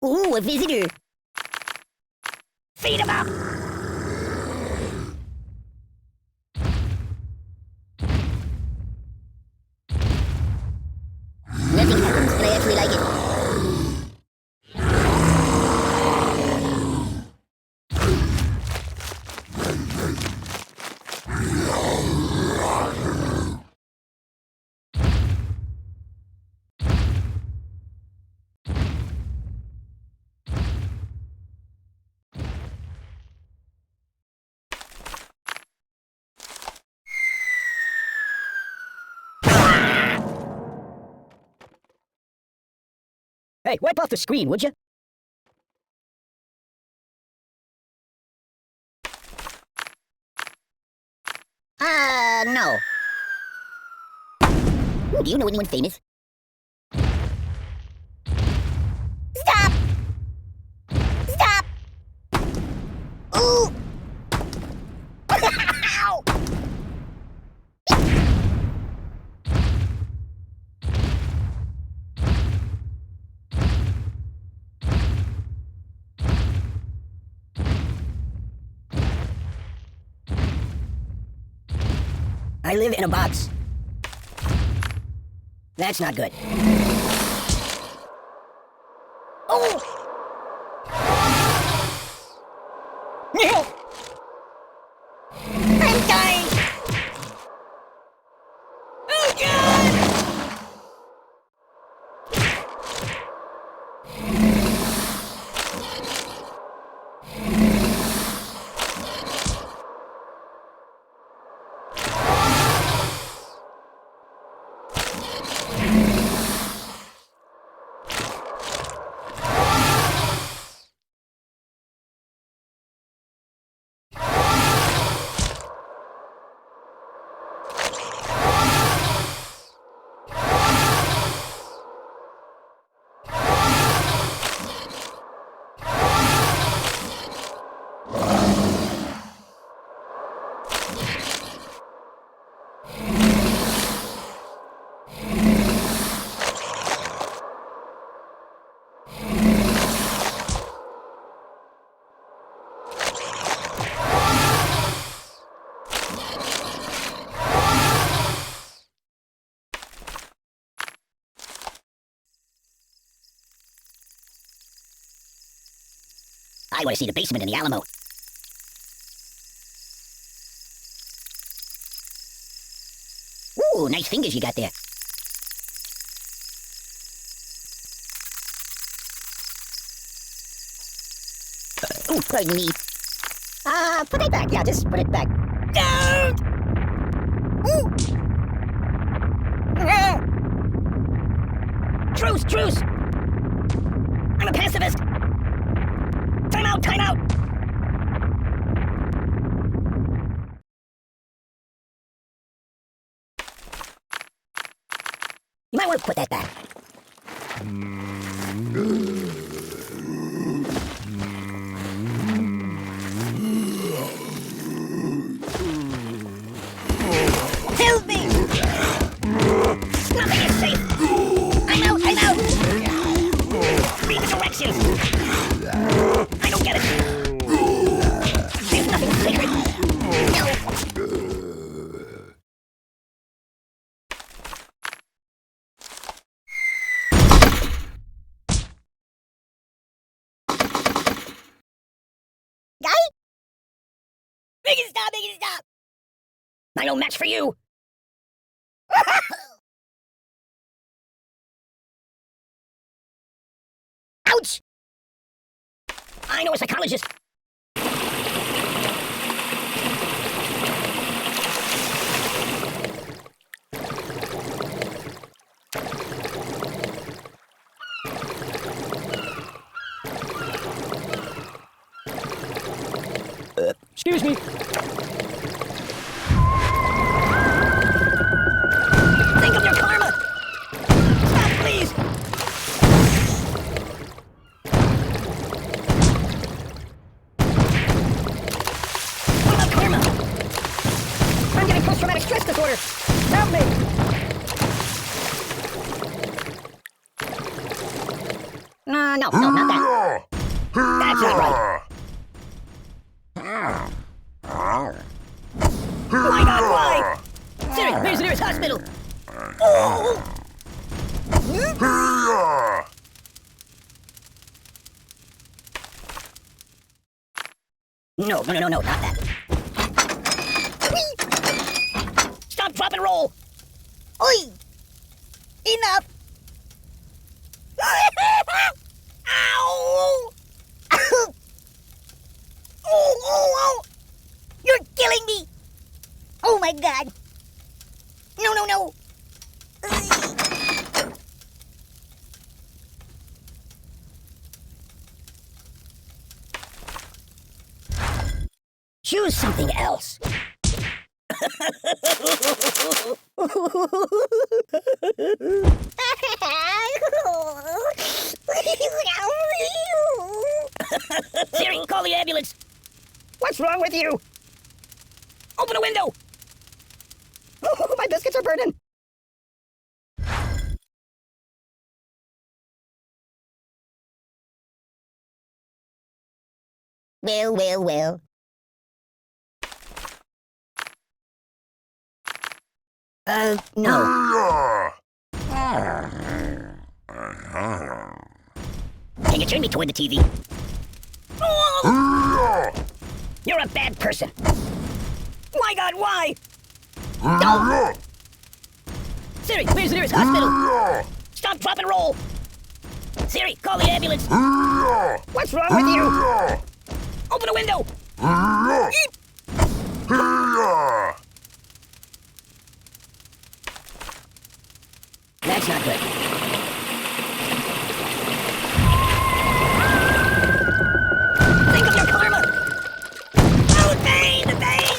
Ooh, a visitor. Feed him up! Nothing happens, but I actually like it. Hey, wipe off the screen, would you? No. Ooh, do you know anyone famous? Stop! Stop! Ooh! Ow! I live in a box. That's not good. Oh! No! I'm dying! Oh, God! I want to see the basement in the Alamo. Ooh, nice fingers you got there. Ooh, pardon me. Put it back. Yeah, just put it back. Don't! Ooh! Ah! Truce, truce! I'm a pacifist! Time out, time out! You might want to put that back. Help me! Nothing is safe! I'm out, I'm out! Read the directions! I don't get it! There's nothing sacred! No! Guy? Make it stop! Make it stop! I no match for you! Ouch! I know a psychologist. Excuse me. Think of your karma! Stop, please! What about karma? I'm getting post-traumatic stress disorder! Help me! No, No, no, not that. That's not right. My God, why? Siri, where's the nearest hospital? Oh! No, not that. Stop, drop, and roll! Oi! Enough! Ow! Oh, oh! You're killing me! Oh my God! No! Choose something else. Siri, call the ambulance. What's wrong with you? Open a window. Oh, my biscuits are burning. Well. No. Can you turn me toward the TV? Oh! You're a bad person. My God, why? No! Siri, where's the nearest hospital? Stop, drop, and roll. Siri, call the ambulance. What's wrong with you? Open a window. That's not good. Think of your karma! Oh, the pain!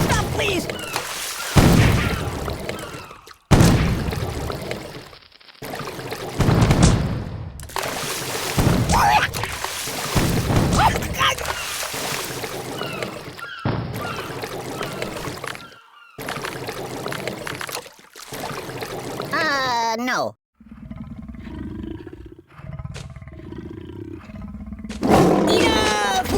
Stop, please! No. Enough!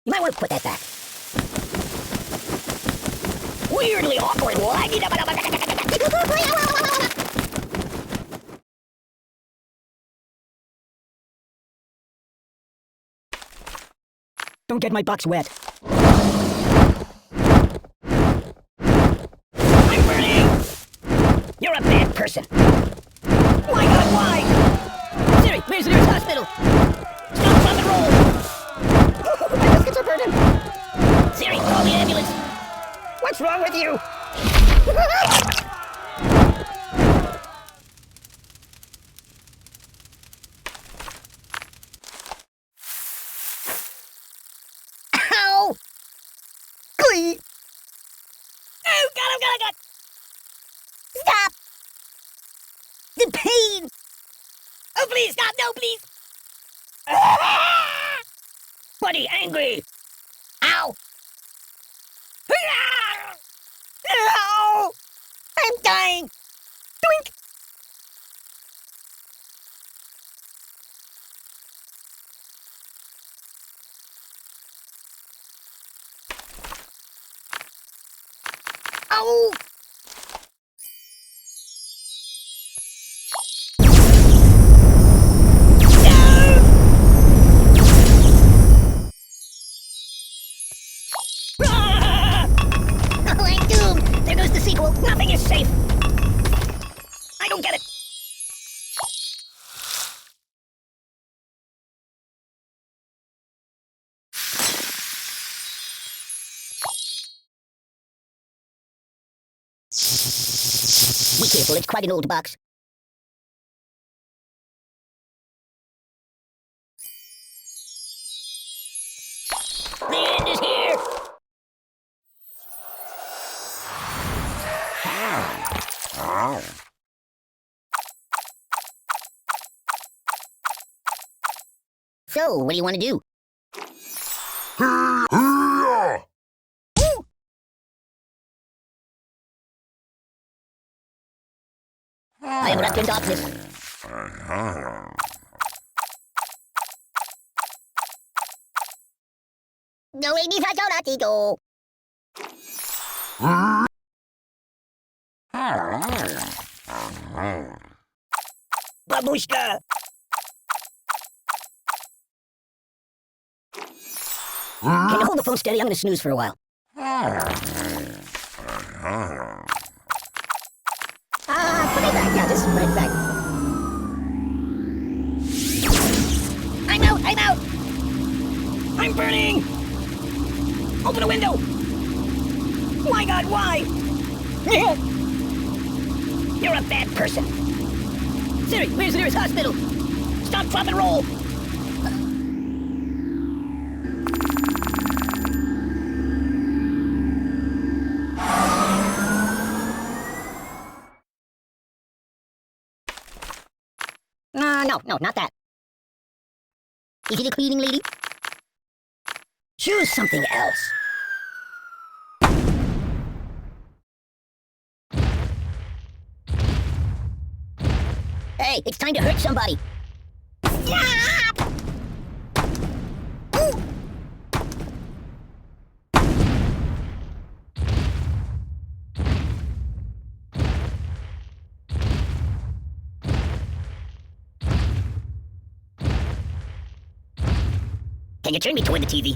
You might want to put that back. Weirdly awkward. Don't get my box wet. I'm burning! You're a bad person. My God, why? Siri, where's the nearest hospital? Stop, drop, and roll! My biscuits are burning! Siri, call the ambulance! What's wrong with you? Ow! Glee! Oh, God! Stop! The pain! Oh, please, stop! No, please! Buddy, angry! Ow! Ow! I'm dying! Doink! Ow! I'm doomed! There goes the sequel. Nothing is safe. I don't get it. Be careful, it's quite an old box. The end is here! So, what do you want to do? I am wrapped in darkness. No, ini saja lah tidur. Babushka! Can you hold the phone steady? I'm gonna snooze for a while. Put it back. Yeah, just put it back. I'm out! I'm out! I'm burning! Open a window! My God, why? You're a bad person. Siri, where's the nearest hospital? Stop, drop, and roll! No, not that. Is it a cleaning lady? Choose something else. Hey, it's time to hurt somebody. Stop! Ooh. Can you turn me toward the TV?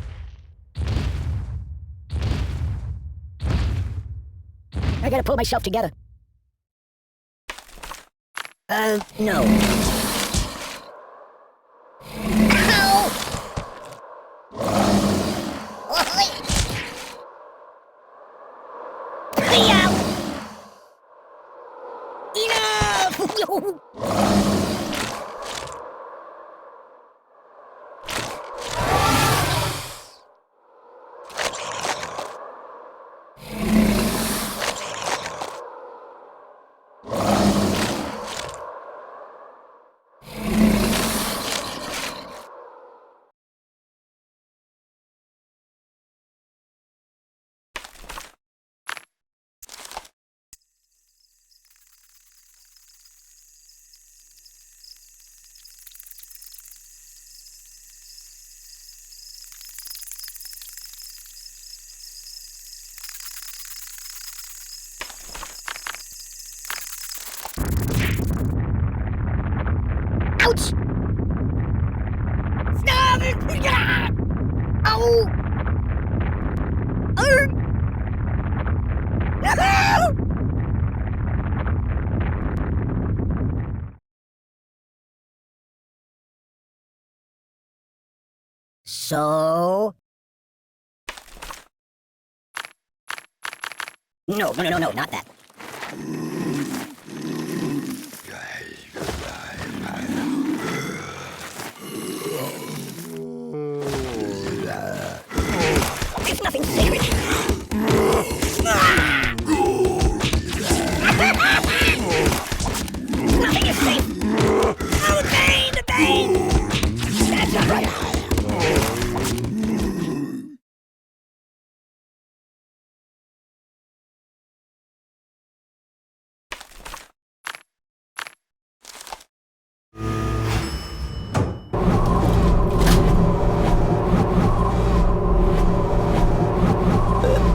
I gotta pull myself together. No. Ow! Enough! Ouch! Stop! Ow! So? No, not that. It's nothing sacred. Nothing is safe. Oh, the pain! That's not right.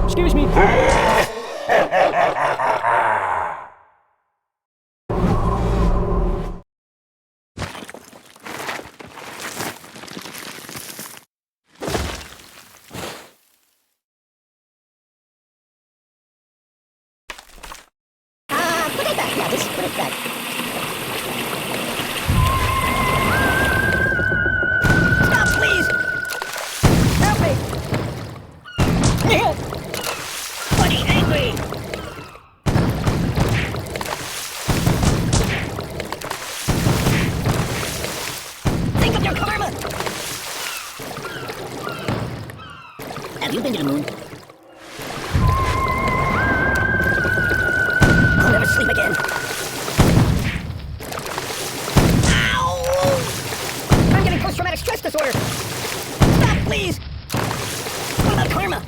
Excuse me. Put it back. Yeah, just put it back. Stop, please. Help me. Buddy, angry. Think of your karma. Have you been to the moon? I'll never sleep again. Ow! I'm getting post-traumatic stress disorder. last order. Stop, please! What about karma?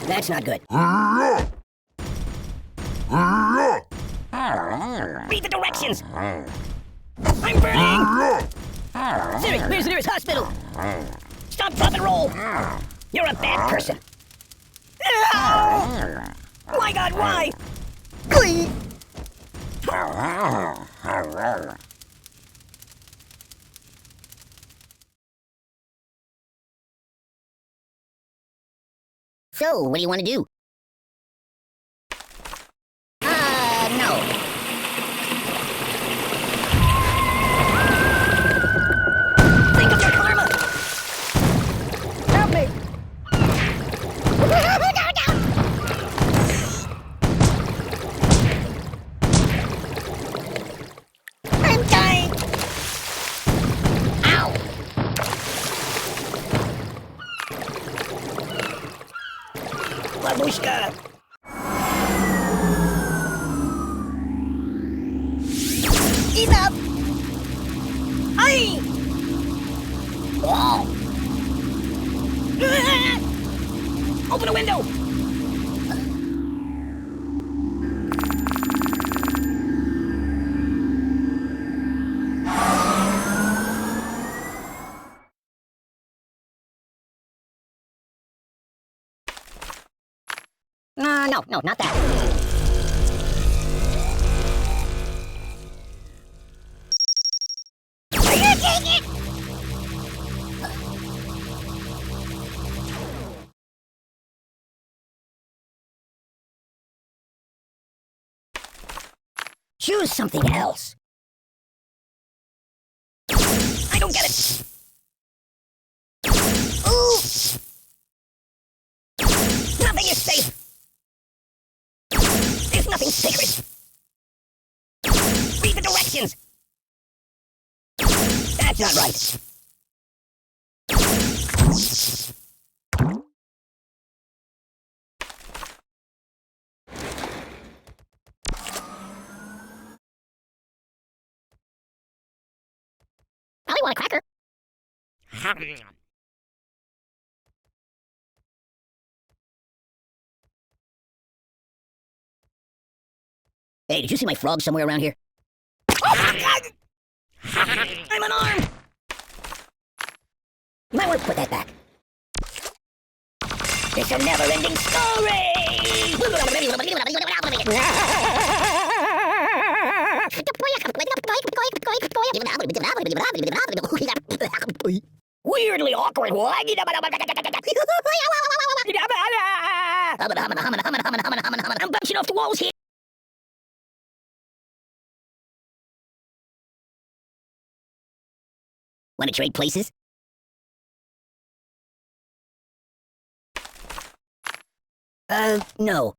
That's not good. Read the directions! I'm burning! Siri, where's the nearest hospital? Stop, drop, and roll! You're a bad person. Ow! My God, why? Glee! So, what do you want to do? No. Think of your karma! Help me! I'm dying! Ow! Babushka! Ease up! Aye! Oh! Open a window! No, not that. Take it! Choose something else. I don't get it. Ooh! Nothing is safe. There's nothing sacred. Read the directions. That's not right. I want a cracker. Hey, did you see my frog somewhere around here? Oh, I'm unarmed! You might want to put that back. It's a never-ending story! Weirdly awkward. I'm bouncing off the walls here. Want to trade places? No.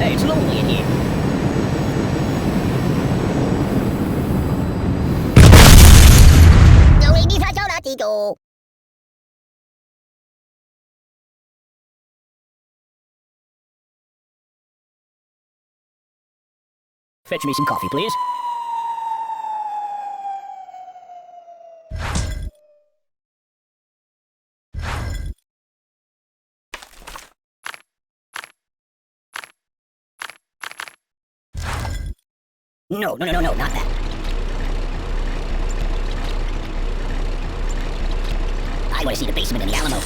Hey, it's lonely in here. Fetch me some coffee, please. No, not that. I want to see the basement in the Alamo.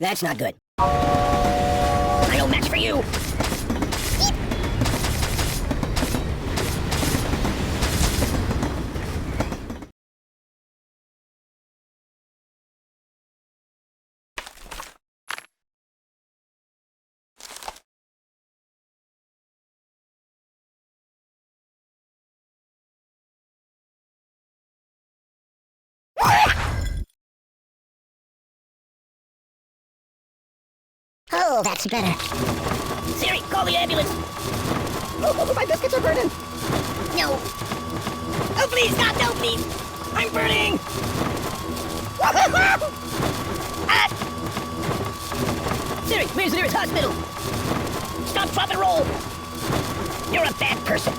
That's not good. I no match for you. Oh, that's better. Siri, call the ambulance. Oh, my biscuits are burning. No. Oh, please, stop, no, please. I'm burning. Ah! Siri, where's the nearest hospital? Stop, drop, and roll. You're a bad person.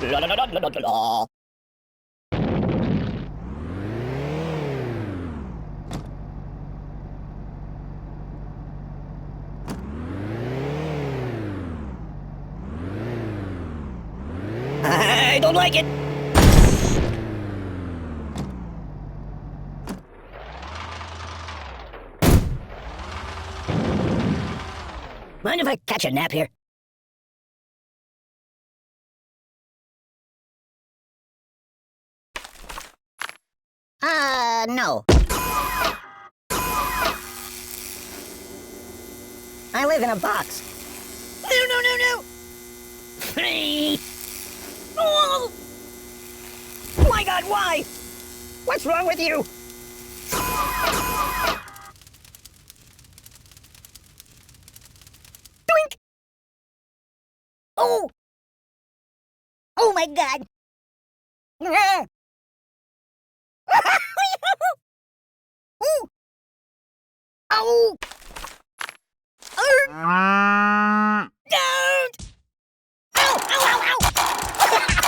La la la la la la la. I don't like it. Mind if I catch a nap here? No. I live in a box. No, no, no, no! Free! Oh! My God, why? What's wrong with you? Doink! Oh! Oh my God! Ah! Ooh! Ow! Don't! Ow! Ow! Ow!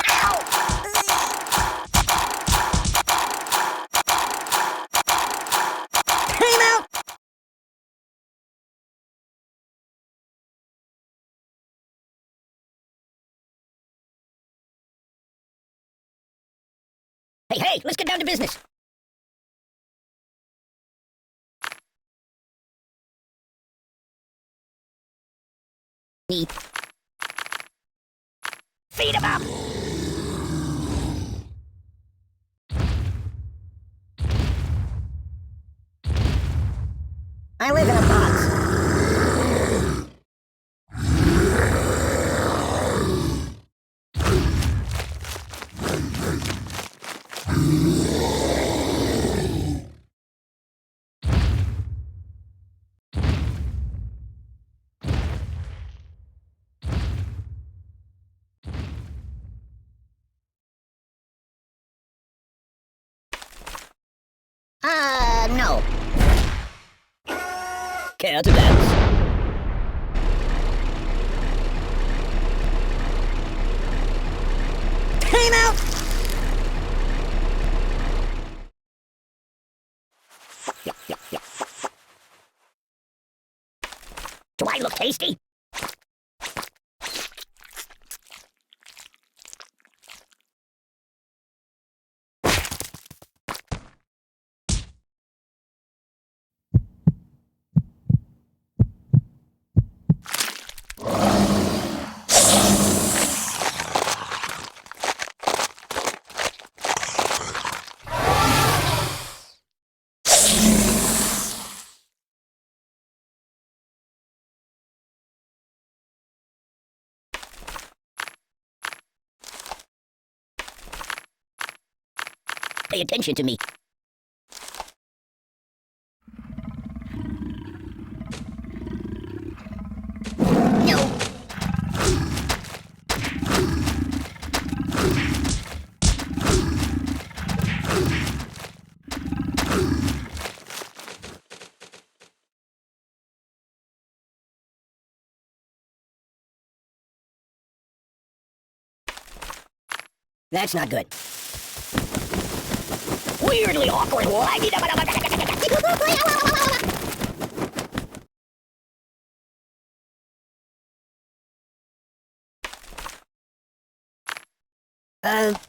Ow! Time out! Hey, hey, let's get down to business. Neat. Feed him up! I live in a box. No. Care to dance? Time out! Do I look tasty? Pay attention to me. That's not good. Weirdly awkward.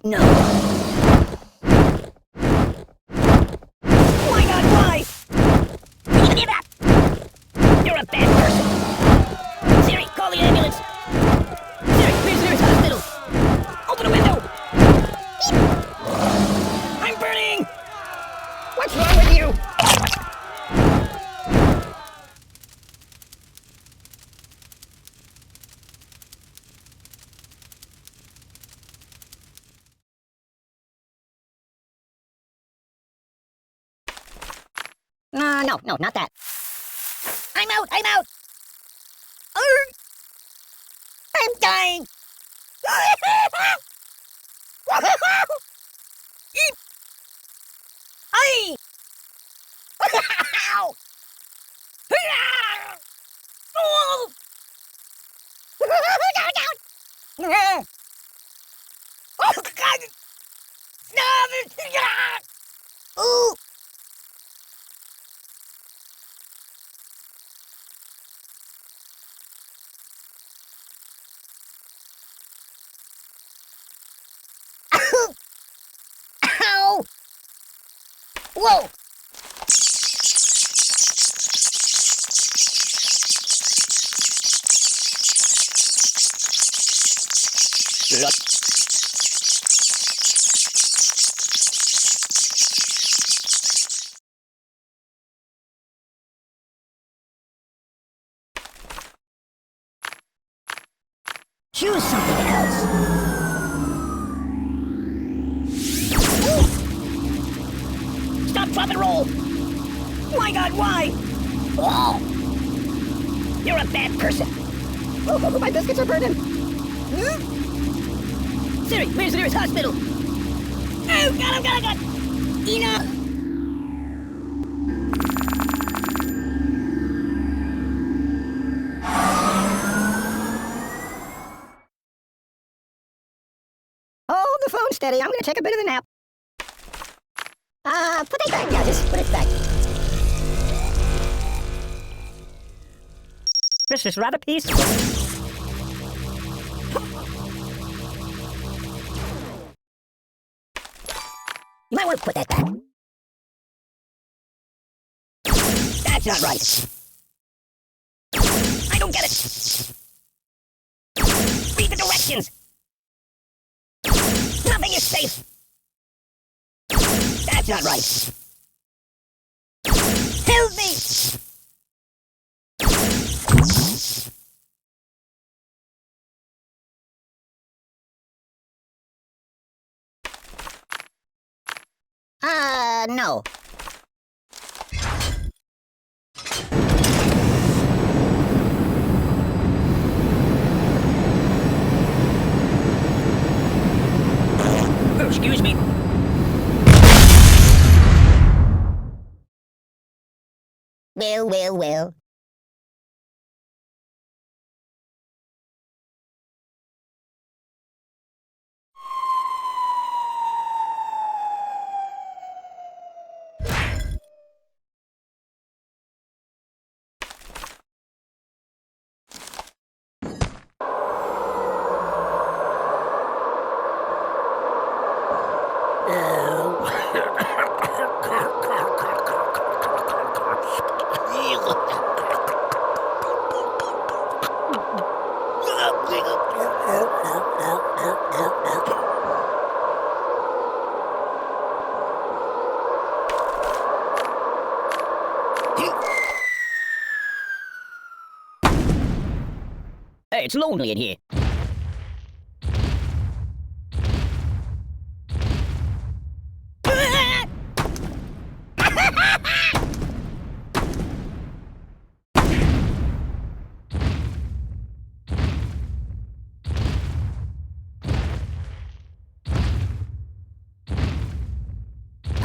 No. Oh my God, why? Give up! You're a bad person. Siri, call the ambulance. Siri, where's the nearest hospital? Open a window. Beep. I'm burning! What's wrong with you? No, not that. I'm out! I'm dying! Ay! Ow! Oh! Oh, God! Stop it! Ooh! Ow! Whoa! Choose something else. Stop, drop, and roll! My God, why? Oh! You're a bad person. Oh, my biscuits are burning. Siri, where's the nearest hospital? Oh, God! Enough! Hold the phone steady. I'm gonna take a bit of a nap. Put it back. Yeah, just put it back. This is rather peaceful. You might want to put that back. That's not right. I don't get it. Read the directions. Nothing is safe. That's not right. Help me! No. Oh, excuse me. Well. Hey, it's lonely in here.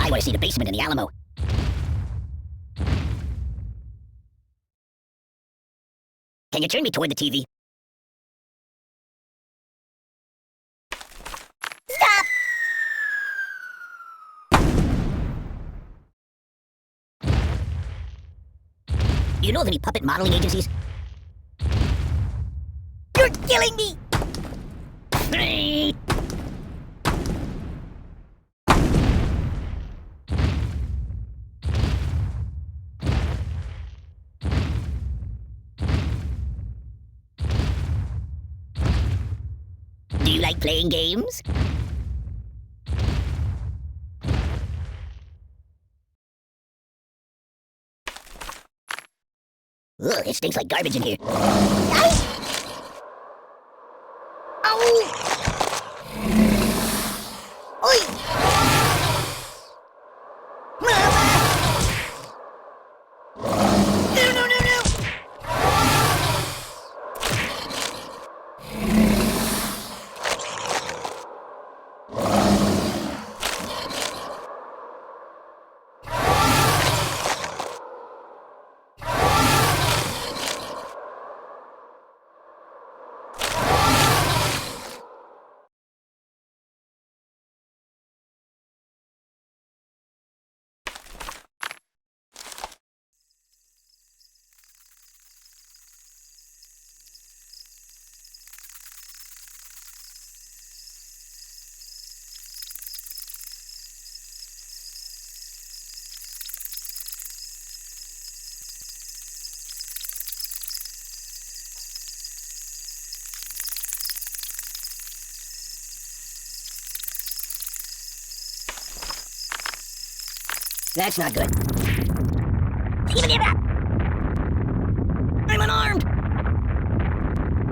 I want to see the basement in the Alamo. Can you turn me toward the TV? Stop! know of any puppet modeling agencies? You're killing me! Do you like playing games? Ugh, it stinks like garbage in here. Ow! Oi! Mama! No, no, no, no! That's not good. I'm unarmed!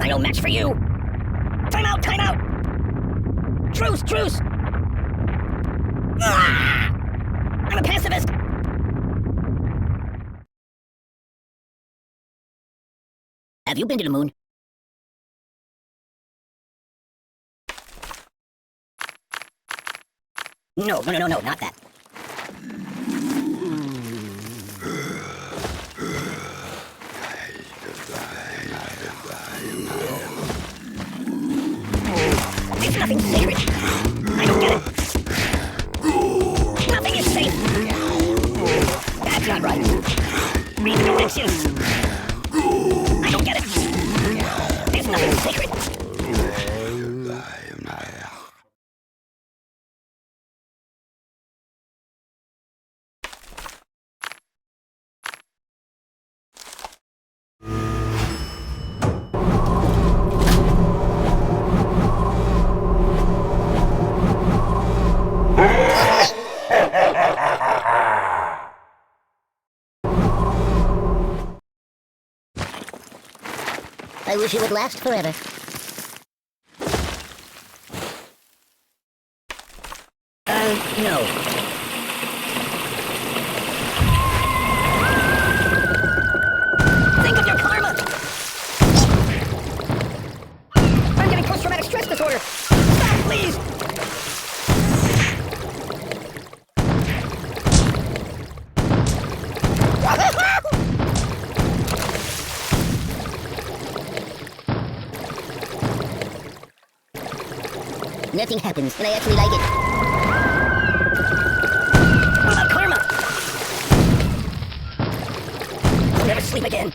I no match for you! Time out! Time out! Truce! Truce! Ah! I'm a pacifist! Have you been to the moon? No, no, no, no, no, not that. It's nothing sacred. I don't get it. Nothing is safe. That's not right. Read the directions. I don't get it. There's nothing sacred. I wish it would last forever. No. Think of your karma! I'm getting post-traumatic stress disorder! Stop, please! Nothing happens, and I actually like it. What about karma? I'll never sleep again.